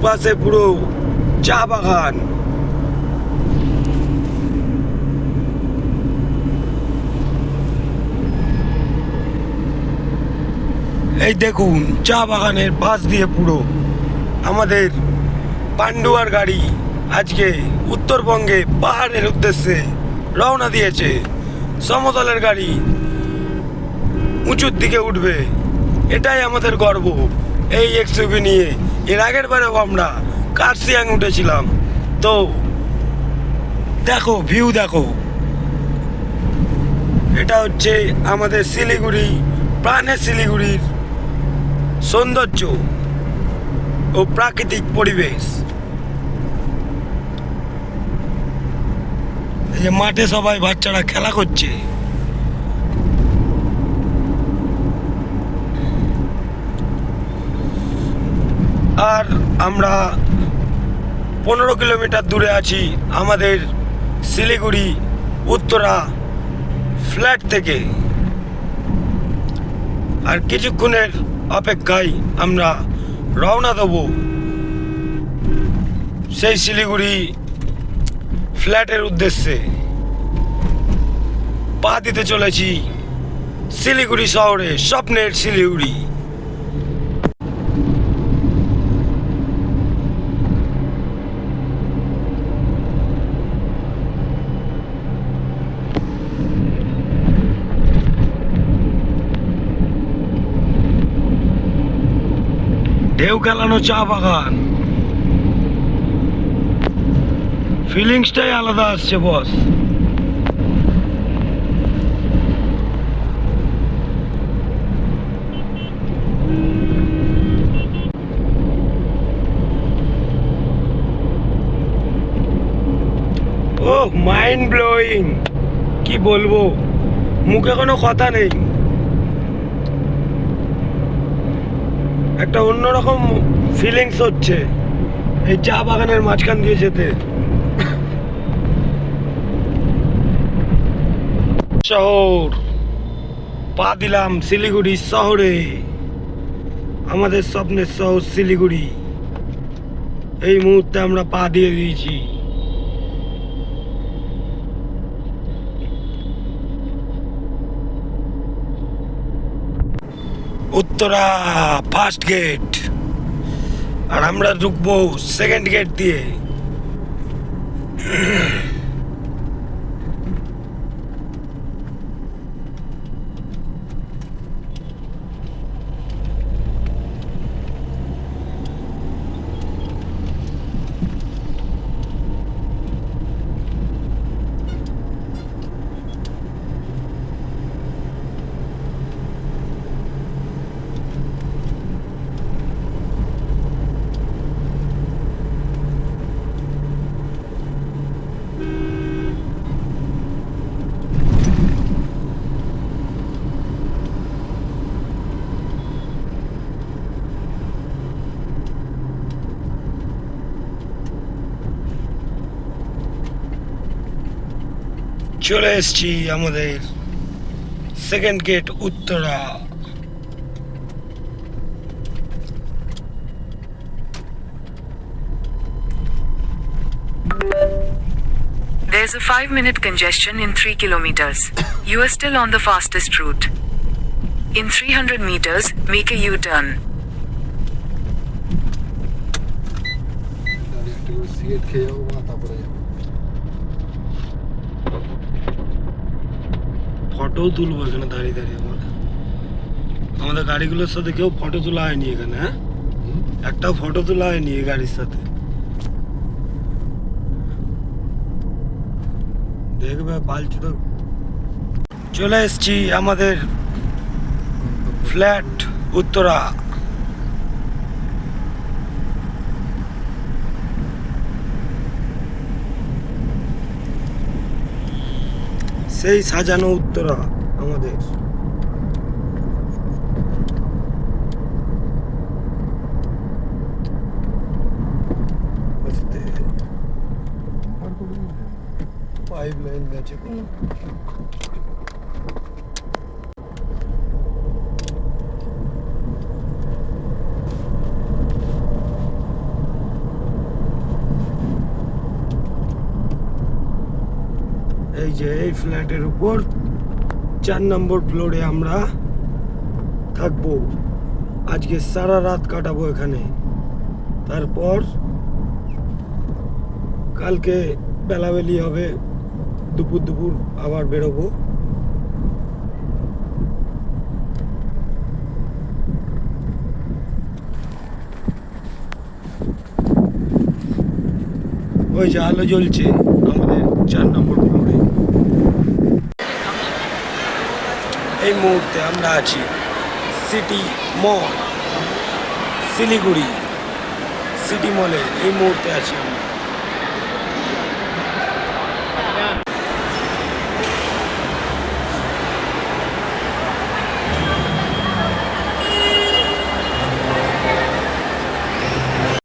দুপাশে পুরো চা বাগান। এই দেখুন চা বাগানের পাশ দিয়ে পুরো আমাদের পান্ডুয়ার গাড়ি আজকে উত্তরবঙ্গে পাহাড়ের উদ্দেশ্যে রওনা দিয়েছে। সমতলের গাড়ি উঁচুর দিকে উঠবে, এটাই আমাদের গর্ব এই এক্সইউভি নিয়ে। এর আগের বারেও আমরা কার্সিয়াং উঠেছিলাম। তো দেখো ভিউ দেখো, এটা হচ্ছে আমাদের শিলিগুড়ি, প্রাণের শিলিগুড়ির সৌন্দর্য ও প্রাকৃতিক পরিবেশ। এই যে মাঠে সবাই বাচ্চারা খেলা করছে। আর আমরা 15 কিলোমিটার দূরে আছি আমাদের শিলিগুড়ি উত্তরা ফ্ল্যাট থেকে। আর কিছুক্ষণের অপেক্ষায় আমরা রওনা দেব সেই শিলিগুড়ি ফ্ল্যাটের উদ্দেশ্যে। পা দিতে চলেছি শিলিগুড়ি শহরে, স্বপ্নের শিলিগুড়ি। ঢেউ খেলানো চা বাগান, ফিলিংসটাই আলাদা আসছে বস। ও মাইন্ড ব্লোয়িং, কি বলবো, মুখে কোনো কথা নেই। একটা অন্যরকম ফিলিংস হচ্ছে এই চা বাগানের মাঝখান দিয়ে যেতে। শহর, পা দিলাম শিলিগুড়ি শহরে, আমাদের স্বপ্নের শহর শিলিগুড়ি। এই মুহূর্তে আমরা পা দিয়ে দিয়েছি। উত্তরা ফার্স্ট গেট, আর আমরা ঢুকবো সেকেন্ড গেট দিয়ে। চলে এসছি আমাদের second gate Uttara. There's a 5-minute congestion in 3 kilometers. You are still on the fastest route. In 300 meters, make a U-turn. Photo তুলবো এখানে দাঁড়িয়ে দাঁড়িয়ে। আমাদের গাড়িগুলোর সাথে কেউ ফটো তোলা হয়নি এখানে। হ্যাঁ, একটাও ফটো তোলা হয়নি এই গাড়ির সাথে। দেখবে পালছি তো। চলে এসছি আমাদের ফ্ল্যাট উত্তরা। সেই সাজানো উত্তরা আমাদের। পাইপ লাইন গেছে। যে এই ফ্ল্যাটের উপর 4 নম্বর ফ্লোরে আমরা থাকবো। আজকে সারা রাত কাটাবো এখানে, তারপর কালকে বেলাবেলি হবে, দুপুর আবার বেরোবো। ওই যে আলো জ্বলছে আমাদের 4 নম্বর ফ্লোরে। এই মুহূর্তে আমরা আছি সিটি মল, শিলিগুড়ি সিটি মলে এই মুহূর্তে আছি আমরা।